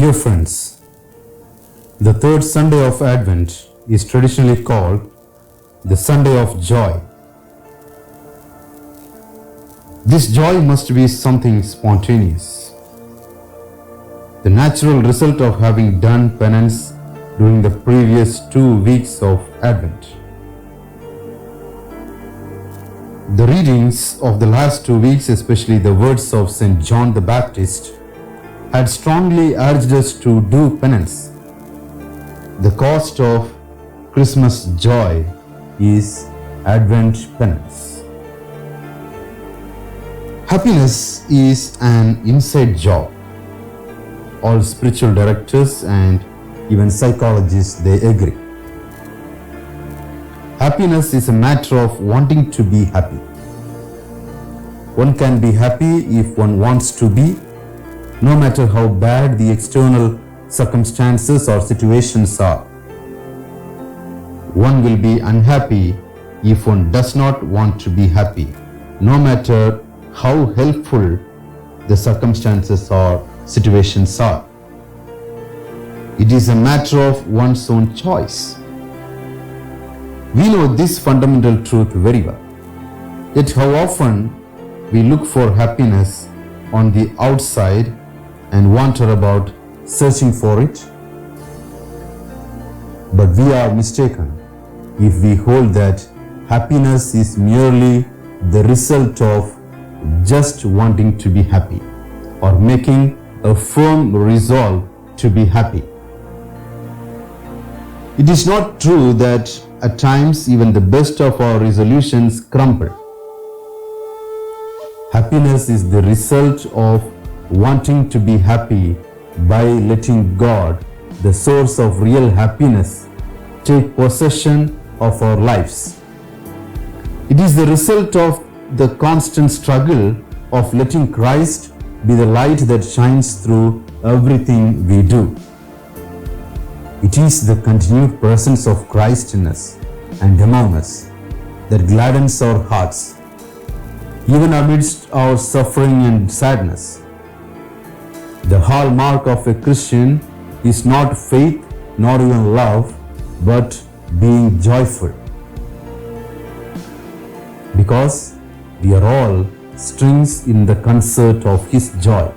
Dear friends, the third Sunday of Advent is traditionally called the Sunday of Joy. This joy must be something spontaneous, the natural result of having done penance during the previous 2 weeks of Advent. The readings of the last 2 weeks, especially the words of St. John the Baptist, had strongly urged us to do penance. The cost of Christmas joy is Advent penance. Happiness is an inside job. All spiritual directors and even psychologists, they agree. Happiness is a matter of wanting to be happy. One can be happy if one wants to be, no matter how bad the external circumstances or situations are. One will be unhappy if one does not want to be happy, no matter how helpful the circumstances or situations are. It is a matter of one's own choice. We know this fundamental truth very well. Yet how often we look for happiness on the outside and wander about searching for it? But we are mistaken if we hold that happiness is merely the result of just wanting to be happy or making a firm resolve to be happy. It is not true that at times even the best of our resolutions crumble. Happiness is the result of wanting to be happy by letting God, the source of real happiness, take possession of our lives. It is the result of the constant struggle of letting Christ be the light that shines through everything we do. It is the continued presence of Christ in us and among us that gladdens our hearts, even amidst our suffering and sadness. The hallmark of a Christian is not faith nor even love, but being joyful. Because we are all strings in the concert of His joy.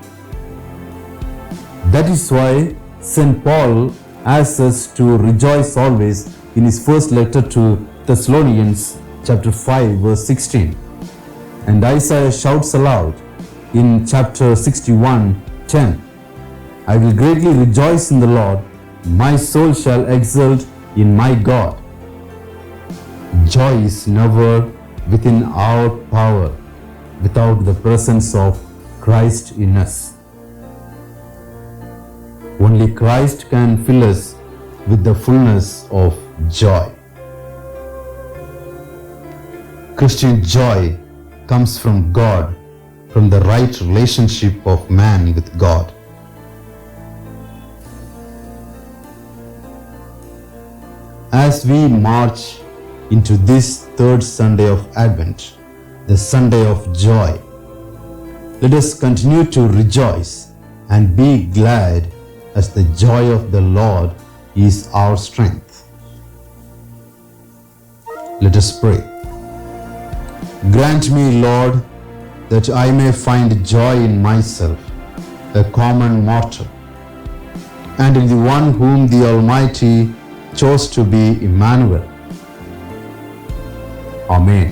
That is why St. Paul asks us to rejoice always in his first letter to Thessalonians chapter 5 verse 16. And Isaiah shouts aloud in chapter 61:10, I will greatly rejoice in the Lord, my soul shall exult in my God. Joy is never within our power without the presence of Christ in us. Only Christ can fill us with the fullness of joy. Christian joy comes from God, from the right relationship of man with God. As we march into this third Sunday of Advent, the Sunday of joy, let us continue to rejoice and be glad, as the joy of the Lord is our strength. Let us pray. Grant me, Lord, that I may find joy in myself, a common mortal, and in the one whom the Almighty chose to be Emmanuel. Amen.